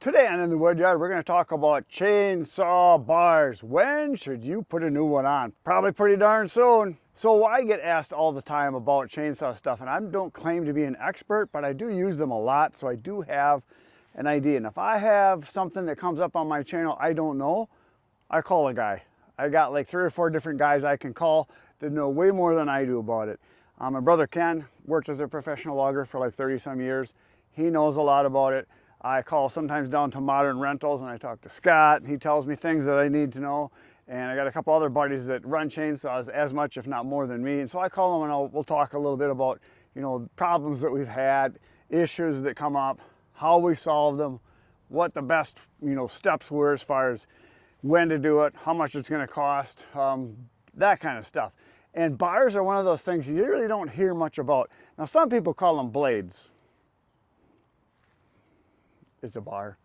Today on In the Woodyard, we're going to talk about chainsaw bars. When should you put a new one on? Probably pretty darn soon. So I get asked all the time about chainsaw stuff, and I don't claim to be an expert, but I do use them a lot, so I do have an idea. And if I have something that comes up on my channel I don't know, I call a guy. I got like 3 or 4 different guys I can call that know way more than I do about it. My brother Ken worked as a professional logger for like 30 some years. He knows a lot about it. I call sometimes down to Modern Rentals and I talk to Scott. He tells me things that I need to know. And I got a couple other buddies that run chainsaws as much, if not more than me. And so I call them and we'll talk a little bit about, problems that we've had, issues that come up, how we solve them, what the best, steps were as far as when to do it, how much it's going to cost, that kind of stuff. And bars are one of those things you really don't hear much about. Now, some people call them blades. It's a bar,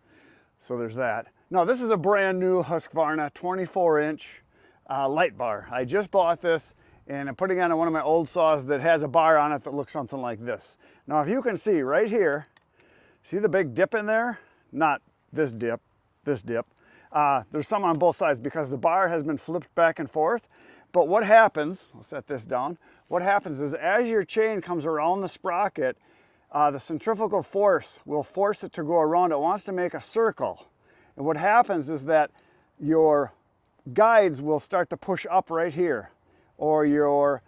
so there's that. Now, this is a brand new Husqvarna 24-inch light bar. I just bought this and I'm putting it on one of my old saws that has a bar on it that looks something like this. Now, if you can see right here, see the big dip in there? Not this dip, this dip. There's some on both sides because the bar has been flipped back and forth. But what happens, I'll set this down, what happens is as your chain comes around the sprocket, the centrifugal force will force it to go around. It wants to make a circle. And what happens is that your guides will start to push up right here. Or your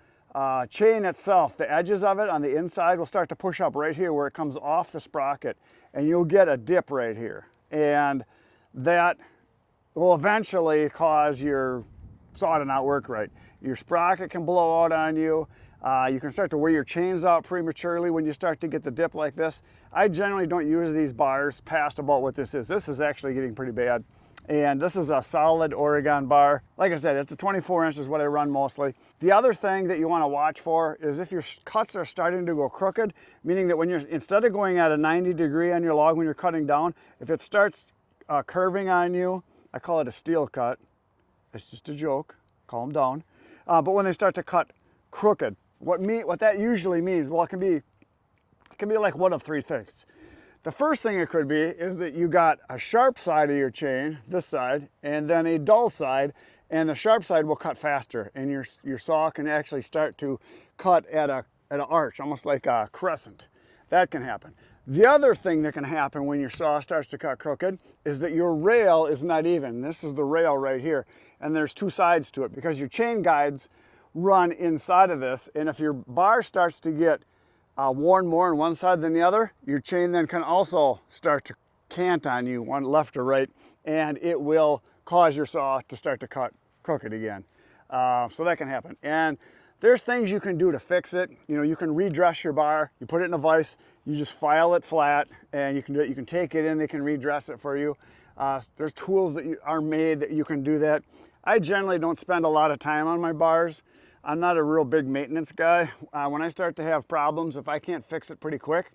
chain itself, the edges of it on the inside will start to push up right here where it comes off the sprocket. And you'll get a dip right here. And that will eventually cause your saw to not work right. Your sprocket can blow out on you. You can start to wear your chains out prematurely when you start to get the dip like this. I generally don't use these bars past about what this is. This is actually getting pretty bad. And this is a solid Oregon bar. Like I said, it's a 24 inch is what I run mostly. The other thing that you want to watch for is if your cuts are starting to go crooked, meaning that when you're, instead of going at a 90-degree on your log when you're cutting down, if it starts curving on you, I call it a steel cut. It's just a joke, calm down. But when they start to cut crooked, what that usually means, well, it can be like one of 3 things. The first thing it could be is that you got a sharp side of your chain, this side, and then a dull side, and the sharp side will cut faster, and your saw can actually start to cut at an arch, almost like a crescent. That can happen. The other thing that can happen when your saw starts to cut crooked is that your rail is not even. This is the rail right here, and there's 2 sides to it because your chain guides run inside of this, and if your bar starts to get worn more on one side than the other, your chain then can also start to cant on you, one left or right, and it will cause your saw to start to cut crooked again. So that can happen. And there's things you can do to fix it. You can redress your bar, you put it in a vise, you just file it flat, and you can do it. You can take it in, they can redress it for you. There's tools that are made that you can do that. I generally don't spend a lot of time on my bars. I'm not a real big maintenance guy. When I start to have problems, if I can't fix it pretty quick,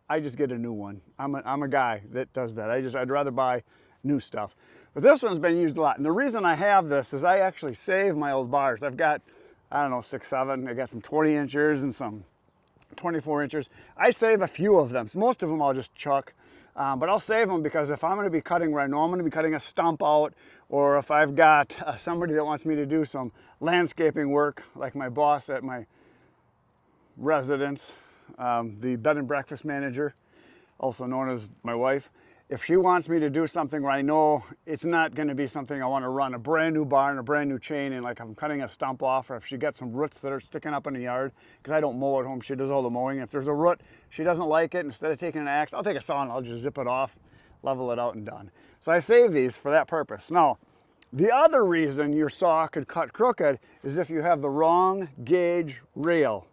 I just get a new one. I'm a guy that does that. I'd rather buy new stuff. But this one's been used a lot. And the reason I have this is I actually save my old bars. I've got, I don't know, 6, 7. I got some 20 inchers and some 24 inchers. I save a few of them. So most of them I'll just chuck. But I'll save them because if I'm going to be cutting where I know I'm going to be cutting a stump out, or if I've got somebody that wants me to do some landscaping work, like my boss at my residence, the bed and breakfast manager, also known as my wife, if she wants me to do something where I know it's not going to be something I want to run a brand new bar and a brand new chain, and like I'm cutting a stump off, or if she got some roots that are sticking up in the yard, because I don't mow at home, she does all the mowing. If there's a root, she doesn't like it, instead of taking an axe, I'll take a saw and I'll just zip it off, level it out, and done. So I save these for that purpose. Now, the other reason your saw could cut crooked is if you have the wrong gauge rail,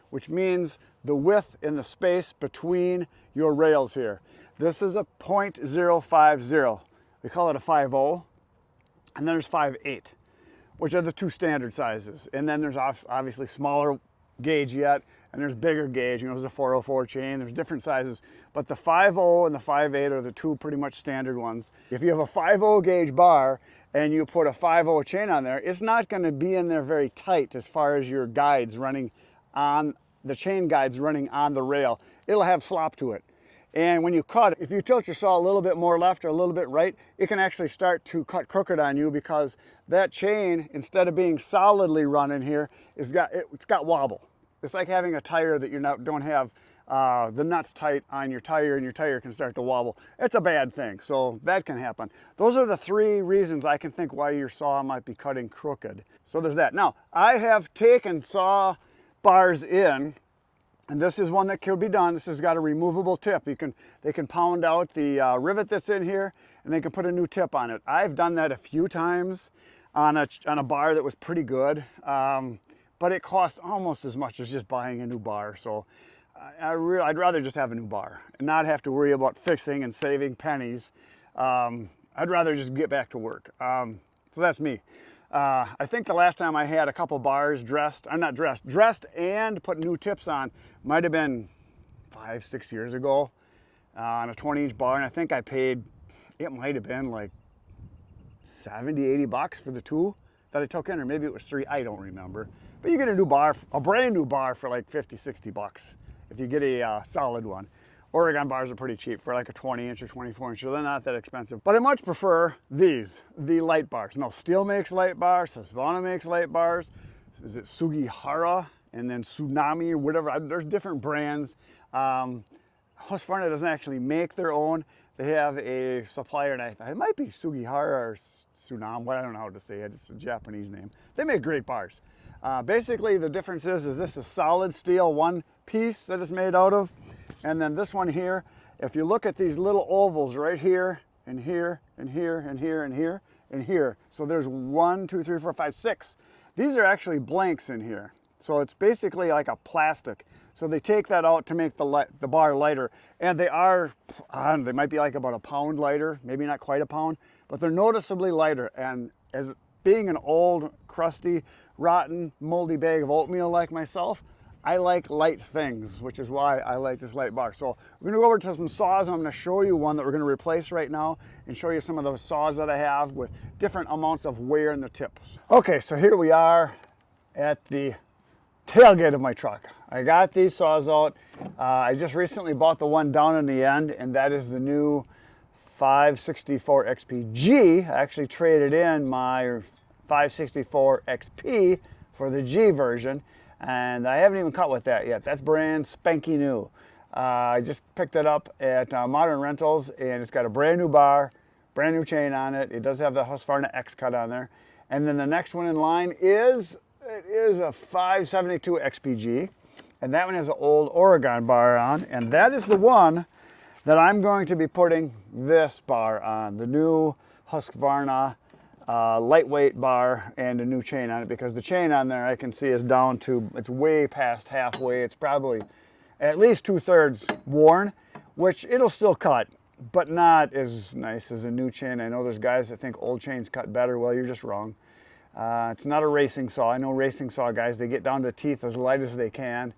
which means the width in the space between your rails here. This is a .050. We call it a 5.0, and then there's 5.8, which are the 2 standard sizes. And then there's obviously smaller gauge yet, and there's bigger gauge. There's a 404 chain. There's different sizes, but the 5.0 and the 5.8 are the 2 pretty much standard ones. If you have a 5.0 gauge bar and you put a 5.0 chain on there, it's not going to be in there very tight as far as your guides running on the chain guides running on the rail. It'll have slop to it. And when you cut, if you tilt your saw a little bit more left or a little bit right, it can actually start to cut crooked on you because that chain, instead of being solidly running here, it's got wobble. It's like having a tire that you don't have the nuts tight on your tire, and your tire can start to wobble. It's a bad thing, so that can happen. Those are the 3 reasons I can think why your saw might be cutting crooked. So there's that. Now, I have taken saw bars in, and this is one that could be done. This has got a removable tip. They can pound out the rivet that's in here, and they can put a new tip on it. I've done that a few times on a bar that was pretty good, but it cost almost as much as just buying a new bar. So I'd rather just have a new bar and not have to worry about fixing and saving pennies. I'd rather just get back to work. So that's me. I think the last time I had a couple bars dressed and put new tips on might have been 5-6 years ago on a 20-inch bar, and I think I paid, it might have been like 70-80 bucks for the 2 that I took in, or maybe it was 3, I don't remember. But you get a new bar, a brand new bar, for like 50-60 bucks if you get a solid one. Oregon bars are pretty cheap for like a 20-inch or 24-inch, so they're not that expensive. But I much prefer these, the light bars. Now, Steel makes light bars, Husqvarna makes light bars. Is it Sugihara and then Tsunami or whatever? There's different brands. Husqvarna doesn't actually make their own. They have a supplier, and it might be Sugihara or Tsunami, I don't know how to say it, it's a Japanese name. They make great bars. Basically, the difference is this is solid steel, one piece that it's made out of. And then this one here, if you look at these little ovals right here, and here, and here, and here, and here, and here. So there's 1, 2, 3, 4, 5, 6. These are actually blanks in here. So it's basically like a plastic. So they take that out to make the bar lighter. And they might be like about a pound lighter, maybe not quite a pound, but they're noticeably lighter. And as being an old, crusty, rotten, moldy bag of oatmeal like myself, I like light things, which is why I like this light bar. So we're gonna go over to some saws, and I'm gonna show you one that we're gonna replace right now and show you some of the saws that I have with different amounts of wear in the tips. Okay, so here we are at the tailgate of my truck. I got these saws out. I just recently bought the one down in the end, and that is the new 564 XP-G. I actually traded in my 564 XP for the G version, and I haven't even cut with that yet. That's brand spanky new. I just picked it up at Modern Rentals, and it's got a brand new bar, brand new chain on it. It does have the Husqvarna X cut on there. And then the next one in line is a 572 XP-G, and that one has an old Oregon bar on, and that is the one that I'm going to be putting this bar on, the new Husqvarna lightweight bar and a new chain on it, because the chain on there I can see is down to, it's way past halfway. It's probably at least 2/3 worn, which it'll still cut, but not as nice as a new chain. I know there's guys that think old chains cut better. Well, you're just wrong. It's not a racing saw. I know racing saw guys, they get down to teeth as light as they can.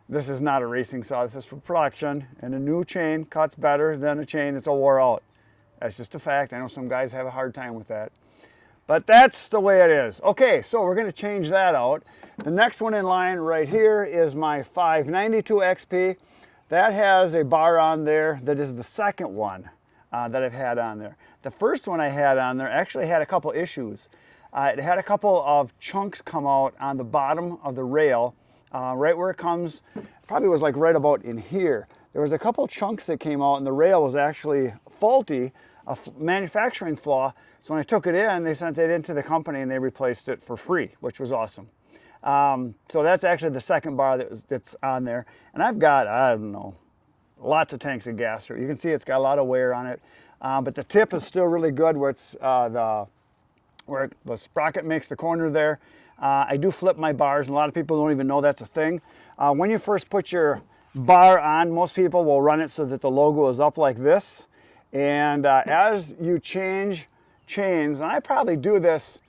This is not a racing saw. This is for production, and a new chain cuts better than a chain that's all wore out. That's just a fact. I know some guys have a hard time with that, but that's the way it is. Okay, so we're going to change that out. The next one in line right here is my 592 XP. That has a bar on there that is the second one that I've had on there. The first one I had on there actually had a couple issues. It had a couple of chunks come out on the bottom of the rail, right where it comes, probably was like right about in here. There was a couple chunks that came out, and the rail was actually faulty, a manufacturing flaw. So when I took it in, they sent it into the company and they replaced it for free, which was awesome. So that's actually the second bar that's on there. And I've got, I don't know, lots of tanks of gas. You can see it's got a lot of wear on it, but the tip is still really good where it's where the sprocket makes the corner there. I do flip my bars, and a lot of people don't even know that's a thing. When you first put your bar on, most people will run it so that the logo is up like this. And as you change chains, and I probably do this,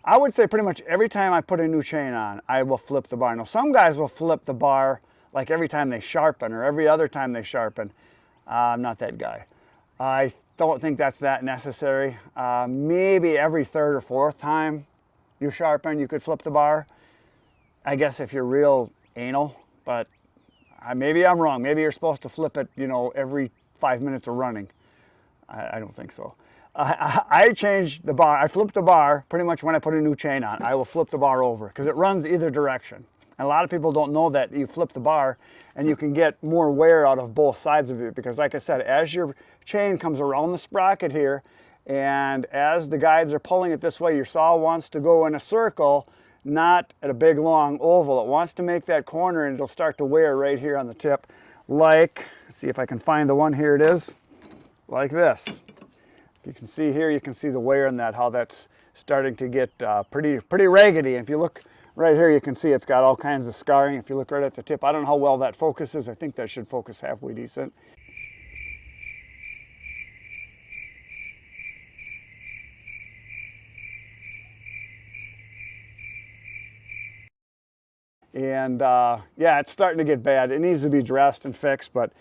I would say pretty much every time I put a new chain on, I will flip the bar. Now, some guys will flip the bar like every time they sharpen or every other time they sharpen. I'm not that guy. I don't think that's that necessary. Maybe every third or fourth time you sharpen, you could flip the bar. I guess if you're real anal, but maybe I'm wrong. Maybe you're supposed to flip it, you know, every 5 minutes of running. I don't think so. I changed the bar. I flipped the bar pretty much when I put a new chain on. I will flip the bar over because it runs either direction. And a lot of people don't know that you flip the bar and you can get more wear out of both sides of it, because like I said, as your chain comes around the sprocket here and as the guides are pulling it this way, your saw wants to go in a circle, not at a big long oval. It wants to make that corner and it'll start to wear right here on the tip. Like, see if I can find the one, here it is, like this. If you can see here, you can see the wear in that, how that's starting to get pretty raggedy. And if you look right here, you can see it's got all kinds of scarring. If you look right at the tip, I don't know how well that focuses. I think that should focus halfway decent. And yeah, it's starting to get bad. It needs to be dressed and fixed, but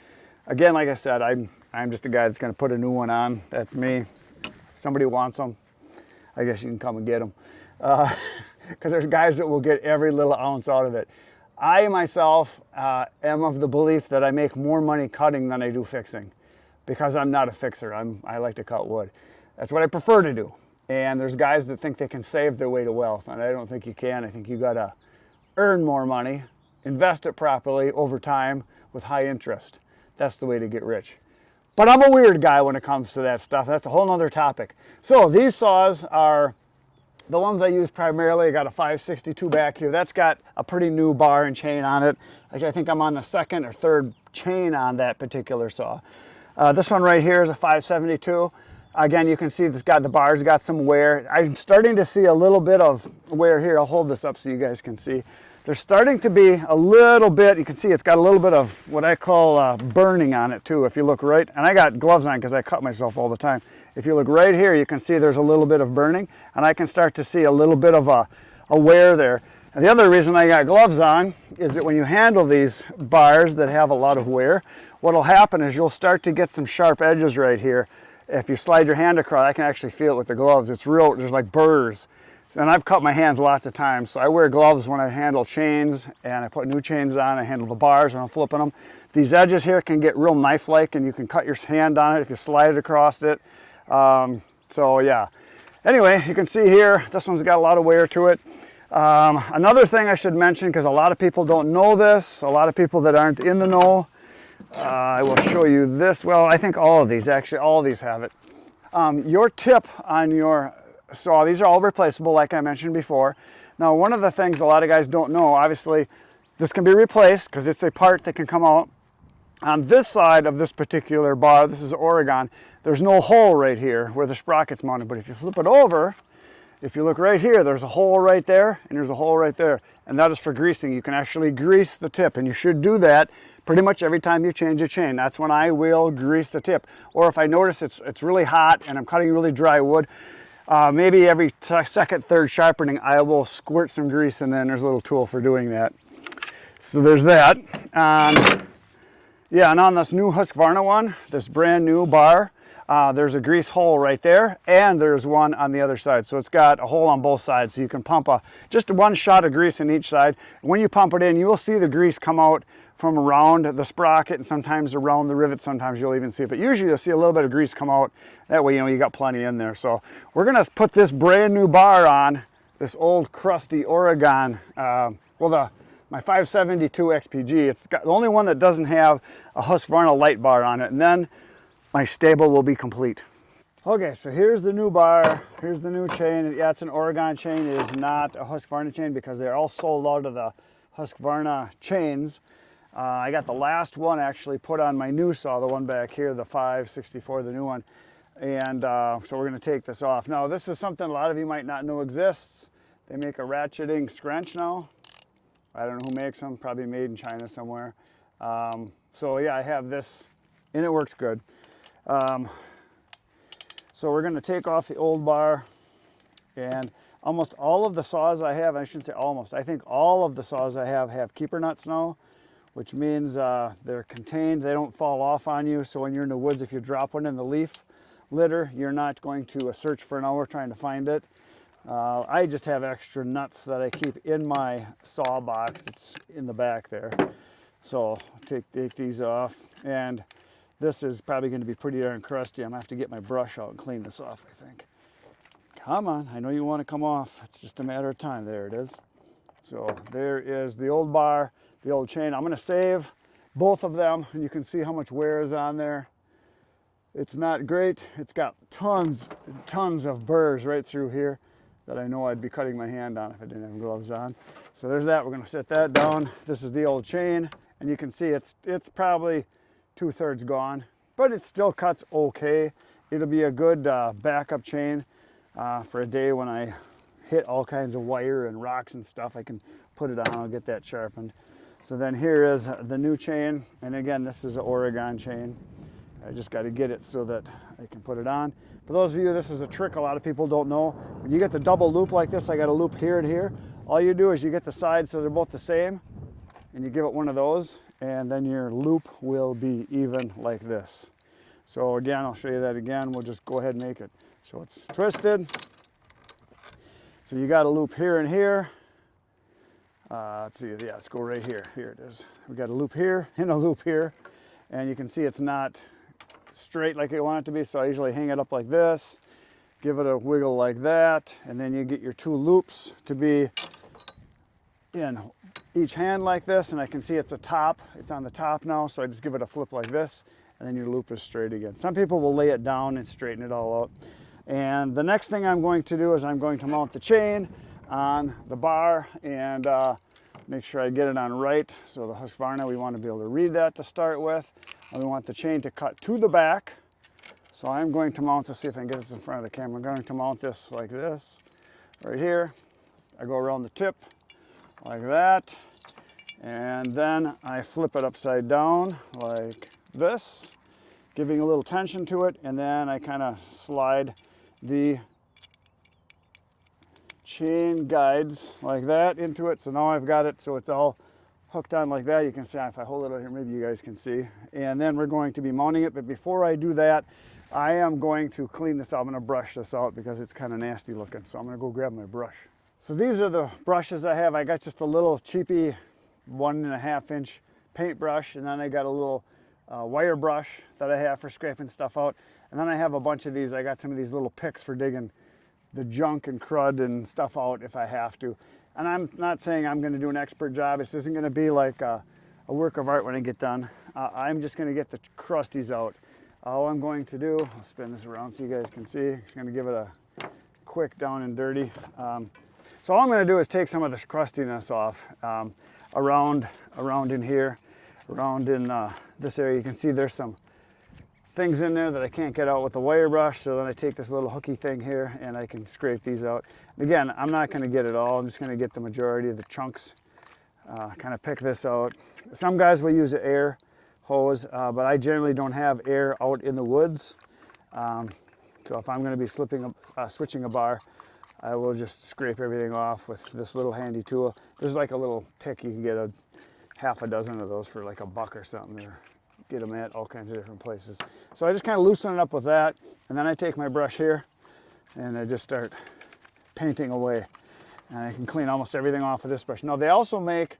again, like I said, I'm just a guy that's going to put a new one on. That's me. If somebody wants them, I guess you can come and get them. Because there's guys that will get every little ounce out of it. I myself am of the belief that I make more money cutting than I do fixing, because I'm not a fixer. I like to cut wood. That's what I prefer to do. And there's guys that think they can save their way to wealth, and I don't think you can. I think you got to earn more money, invest it properly over time with high interest. That's the way to get rich. But I'm a weird guy when it comes to that stuff. That's a whole nother topic. So these saws are the ones I use primarily. I got a 562 back here. That's got a pretty new bar and chain on it. Actually, I think I'm on the second or third chain on that particular saw. This one right here is a 572. Again, you can see it's got the bars, got some wear. I'm starting to see a little bit of wear here. I'll hold this up so you guys can see. There's starting to be a little bit, you can see it's got a little bit of what I call burning on it too. If you look right, and I got gloves on because I cut myself all the time. If you look right here, you can see there's a little bit of burning, and I can start to see a little bit of a wear there. And the other reason I got gloves on is that when you handle these bars that have a lot of wear, what'll happen is you'll start to get some sharp edges right here. If you slide your hand across, I can actually feel it with the gloves. It's real, there's like burrs. And I've cut my hands lots of times, so I wear gloves when I handle chains, and I put new chains on. I handle the bars when I'm flipping them. These edges here can get real knife-like, and you can cut your hand on it if you slide it across it. So yeah. Anyway, you can see here, this one's got a lot of wear to it. Another thing I should mention, because a lot of people don't know this, a lot of people that aren't in the know, I will show you this. Well, I think all of these, actually all of these have it. Your tip on your saw, these are all replaceable like I mentioned before. Now, one of the things a lot of guys don't know, obviously this can be replaced because it's a part that can come out. On this side of this particular bar, this is Oregon, there's no hole right here where the sprocket's mounted, but if you flip it over, if you look right here, there's a hole right there and there's a hole right there, and that is for greasing. You can actually grease the tip, and you should do that pretty much every time you change a chain. That's when I will grease the tip. Or if I notice it's really hot and I'm cutting really dry wood, maybe every second, third sharpening, I will squirt some grease in there, and there's a little tool for doing that. So there's that. Yeah, and on this new Husqvarna one, this brand new bar, there's a grease hole right there, and there's one on the other side. So it's got a hole on both sides, so you can pump just one shot of grease in each side. When you pump it in, you will see the grease come out from around the sprocket and sometimes around the rivet. Sometimes you'll even see it, but usually you'll see a little bit of grease come out. That way, you know, you got plenty in there. So we're gonna put this brand new bar on this old crusty Oregon, my 572 XPG. It's got the only one that doesn't have a Husqvarna light bar on it, and then my stable will be complete. Okay, so here's the new bar, here's the new chain. Yeah, it's an Oregon chain. It is not a Husqvarna chain because they're all sold out of the Husqvarna chains. I got the last one actually put on my new saw, the one back here, the 564, the new one. And so we're going to take this off. Now, this is something a lot of you might not know exists. They make a ratcheting scrunch now. I don't know who makes them, probably made in China somewhere. So yeah, I have this, and it works good. So we're going to take off the old bar, and almost all of the saws I have, I shouldn't say almost, I think all of the saws I have keeper nuts now, which means they're contained, they don't fall off on you. So when you're in the woods, if you drop one in the leaf litter, you're not going to search for an hour trying to find it. I just have extra nuts that I keep in my saw box that's in the back there. So take these off, and this is probably going to be pretty darn crusty. I'm going to have to get my brush out and clean this off, I think. Come on, I know you want to come off. It's just a matter of time. There it is. So there is the old bar, the old chain. I'm going to save both of them, and you can see how much wear is on there. It's not great. It's got tons and tons of burrs right through here that I know I'd be cutting my hand on if I didn't have gloves on. So there's that. We're going to set that down. This is the old chain, and you can see it's probably 2/3 gone, but it still cuts okay. It'll be a good backup chain for a day when I hit all kinds of wire and rocks and stuff. I can put it on. I'll get that sharpened. So then here is the new chain, and again, this is an Oregon chain. I just got to get it so that I can put it on. For those of you, this is a trick a lot of people don't know. When you get the double loop like this, I got a loop here and here. All you do is you get the sides so they're both the same, and you give it one of those, and then your loop will be even like this. So again, I'll show you that again. We'll just go ahead and make it so it's twisted. So you got a loop here and here. Let's see, yeah, let's go right here. Here it is. We got a loop here and a loop here, and you can see it's not straight like you want it to be, so I usually hang it up like this, give it a wiggle like that, and then you get your two loops to be in each hand like this, and I can see it's a top. It's on the top now, so I just give it a flip like this, and then your loop is straight again. Some people will lay it down and straighten it all out. And the next thing I'm going to do is I'm going to mount the chain on the bar and make sure I get it on right. So the Husqvarna, we want to be able to read that to start with. And we want the chain to cut to the back. So I'm going to mount this, see if I can get this in front of the camera. I'm going to mount this like this, right here. I go around the tip like that. And then I flip it upside down like this, giving a little tension to it. And then I kind of slide the chain guides like that into it. So now I've got it so it's all hooked on like that. You can see if I hold it out here, maybe you guys can see. And then we're going to be mounting it. But before I do that, I am going to clean this out. I'm going to brush this out because it's kind of nasty looking. So I'm going to go grab my brush. So these are the brushes I have. I got just a little cheapy 1.5 inch paintbrush, and then I got a little wire brush that I have for scraping stuff out. And then I have a bunch of these. I got some of these little picks for digging the junk and crud and stuff out if I have to. And I'm not saying I'm going to do an expert job. This isn't going to be like a work of art when I get done. I'm just going to get the crusties out. All I'm going to do, I'll spin this around so you guys can see. Just going to give it a quick down and dirty. So all I'm going to do is take some of this crustiness off around in here, around in this area. You can see there's some things in there that I can't get out with the wire brush, so then I take this little hooky thing here and I can scrape these out. Again, I'm not going to get it all. I'm just going to get the majority of the chunks, kind of pick this out. Some guys will use an air hose, but I generally don't have air out in the woods. So if I'm going to be switching a bar, I will just scrape everything off with this little handy tool. There's like a little pick. You can get half a dozen of those for like $1 or something, or get them at all kinds of different places. So I just kind of loosen it up with that, and then I take my brush here and I just start painting away. And I can clean almost everything off with this brush. Now they also make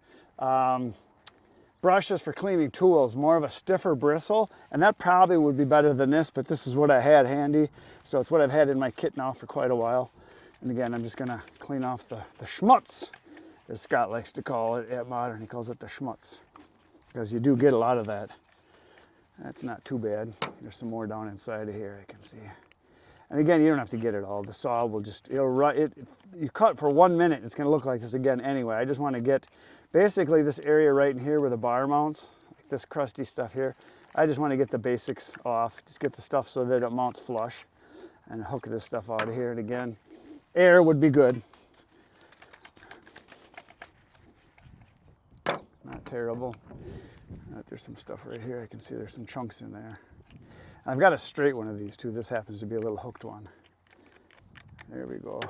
brushes for cleaning tools, more of a stiffer bristle, and that probably would be better than this, but this is what I had handy. So it's what I've had in my kit now for quite a while. And again, I'm just gonna clean off the schmutz, as Scott likes to call it at Modern. He calls it the schmutz, because you do get a lot of that. That's not too bad. There's some more down inside of here I can see. And again, you don't have to get it all. The saw will just, you cut for 1 minute, it's gonna look like this again anyway. I just wanna get basically this area right in here where the bar mounts, like this crusty stuff here. I just wanna get the basics off, just get the stuff so that it mounts flush, and hook this stuff out of here. And again, air would be good. It's not terrible. There's some stuff right here. I can see there's some chunks in there. I've got a straight one of these too. This happens to be a little hooked one. There we go.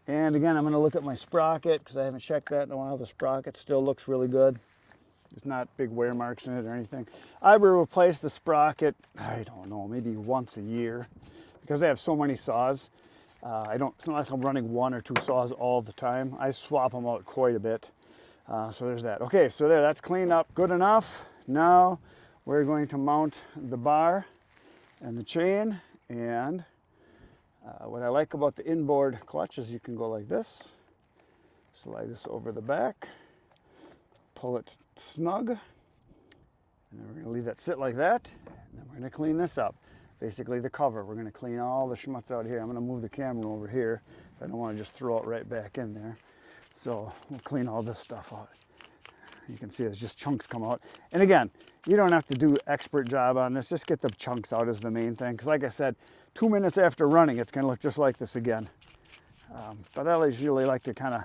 And again, I'm going to look at my sprocket because I haven't checked that in a while. The sprocket still looks really good. There's not big wear marks in it or anything. I will replace the sprocket, I don't know, maybe once a year, because I have so many saws. It's not like I'm running 1 or 2 saws all the time. I swap them out quite a bit. So there's that. Okay, so there, that's cleaned up good enough. Now we're going to mount the bar and the chain. And what I like about the inboard clutch is you can go like this, slide this over the back, pull it snug, and then we're going to leave that sit like that. And then we're going to clean this up. Basically the cover. We're going to clean all the schmutz out here. I'm going to move the camera over here. I don't want to just throw it right back in there. So we'll clean all this stuff out. You can see there's just chunks come out. And again, you don't have to do expert job on this. Just get the chunks out is the main thing. Because like I said, 2 minutes after running, it's going to look just like this again. But I always really like to kind of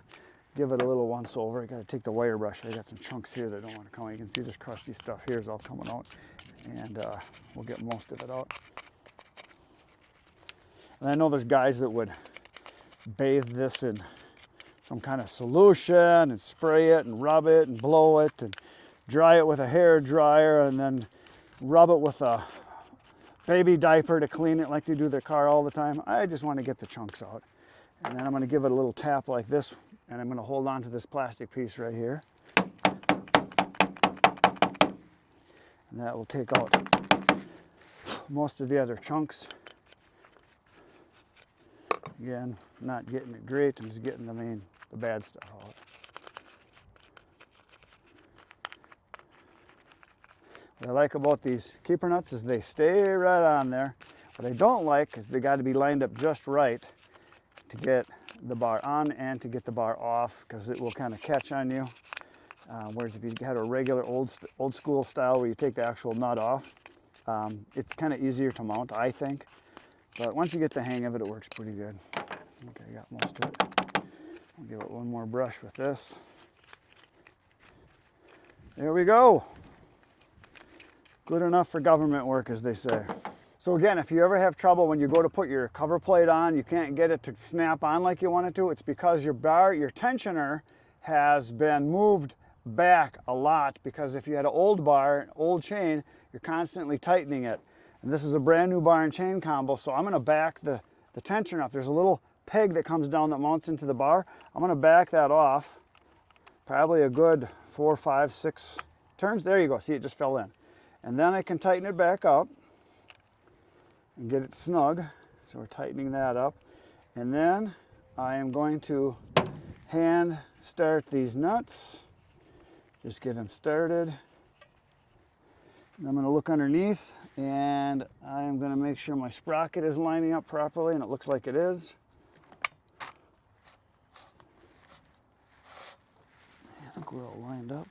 give it a little once over. I got to take the wire brush. I got some chunks here that don't want to come out. You can see this crusty stuff here is all coming out. And we'll get most of it out. And I know there's guys that would bathe this in some kind of solution and spray it and rub it and blow it and dry it with a hair dryer and then rub it with a baby diaper to clean it like they do their car all the time. I just want to get the chunks out. And then I'm going to give it a little tap like this, and I'm going to hold on to this plastic piece right here. And that will take out most of the other chunks. Again, not getting it great, I'm just getting the bad stuff out. What I like about these keeper nuts is they stay right on there. What I don't like is they got to be lined up just right to get the bar on and to get the bar off, because it will kind of catch on you. Whereas if you had a regular old school style where you take the actual nut off, it's kind of easier to mount, I think. But once you get the hang of it, it works pretty good. Okay, I got most of it. I'll give it one more brush with this. There we go. Good enough for government work, as they say. So again, if you ever have trouble when you go to put your cover plate on, you can't get it to snap on like you want it to, it's because your tensioner has been moved back a lot, because if you had an old bar, an old chain, you're constantly tightening it. And this is a brand new bar and chain combo, so I'm going to back the tensioner off. There's a little peg that comes down that mounts into the bar. I'm going to back that off, probably a good 4, 5, 6 turns. There you go. See, it just fell in. And then I can tighten it back up and get it snug. So we're tightening that up. And then I am going to hand start these nuts. Just get them started. And I'm going to look underneath, and I am going to make sure my sprocket is lining up properly, and it looks like it is. I think we're all lined up.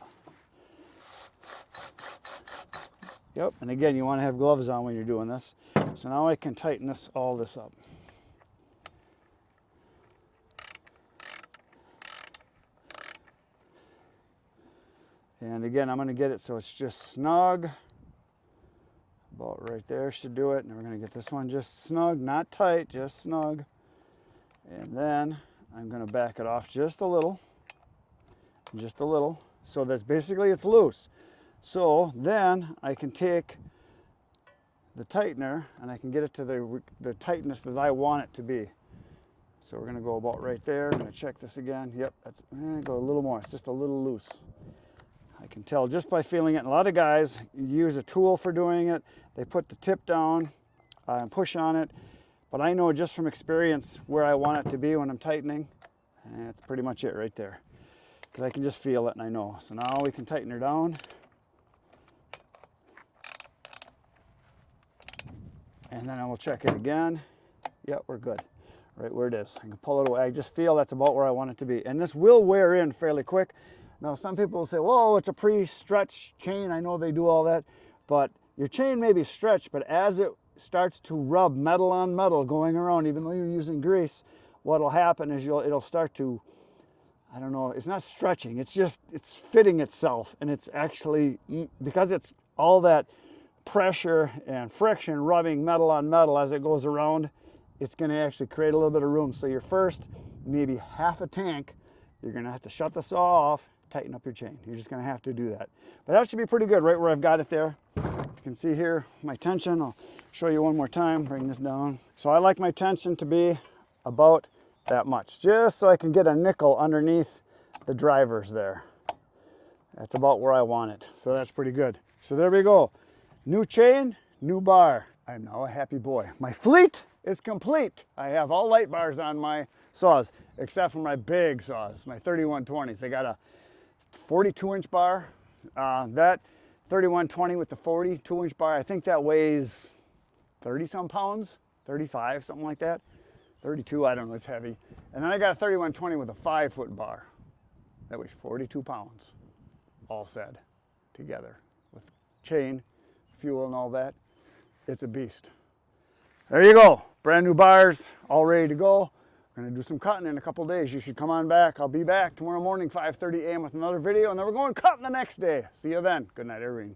Yep, and again, you want to have gloves on when you're doing this. So now I can tighten all this up. And again, I'm going to get it so it's just snug. About right there should do it. And we're going to get this one just snug, not tight, just snug. And then I'm going to back it off just a little. Just a little. So that's basically it's loose. So then I can take the tightener and I can get it to the tightness that I want it to be. So we're going to go about right there. I'm going to check this again. Yep, that's go a little more. It's just a little loose. I can tell just by feeling it. And a lot of guys use a tool for doing it. They put the tip down and push on it. But I know just from experience where I want it to be when I'm tightening. And that's pretty much it right there. Because I can just feel it and I know. So now we can tighten her down. And then I will check it again. Yep, we're good. Right where it is. I can pull it away. I just feel that's about where I want it to be. And this will wear in fairly quick. Now, some people will say, whoa, it's a pre-stretched chain. I know they do all that. But your chain may be stretched, but as it starts to rub metal on metal going around, even though you're using grease, what'll happen is it'll start to, I don't know, it's not stretching. It's fitting itself. And it's actually, because it's all that pressure and friction rubbing metal on metal as it goes around, it's going to actually create a little bit of room. So your first, maybe half a tank, you're going to have to shut the saw off, tighten up your chain. You're just going to have to do that. But that should be pretty good right where I've got it there. You can see here my tension. I'll show you one more time, bring this down. So I like my tension to be about that much, just so I can get a nickel underneath the drivers there. That's about where I want it. So that's pretty good. So there we go. New chain, new bar. I'm now a happy boy. My fleet is complete. I have all light bars on my saws, except for my big saws, my 3120s. They got a 42-inch bar. That 3120 with the 42-inch bar, I think that weighs 30-some pounds, 35, something like that. 32, I don't know, it's heavy. And then I got a 3120 with a 5-foot bar. That weighs 42 pounds, all said, together. With chain, fuel, and all that. It's a beast. There you go, brand new bars, all ready to go. I'm gonna do some cutting in a couple days. You should come on back. I'll be back tomorrow morning, 5:30 a.m. with another video, and then we're going cutting the next day. See you then. Good night, Irene.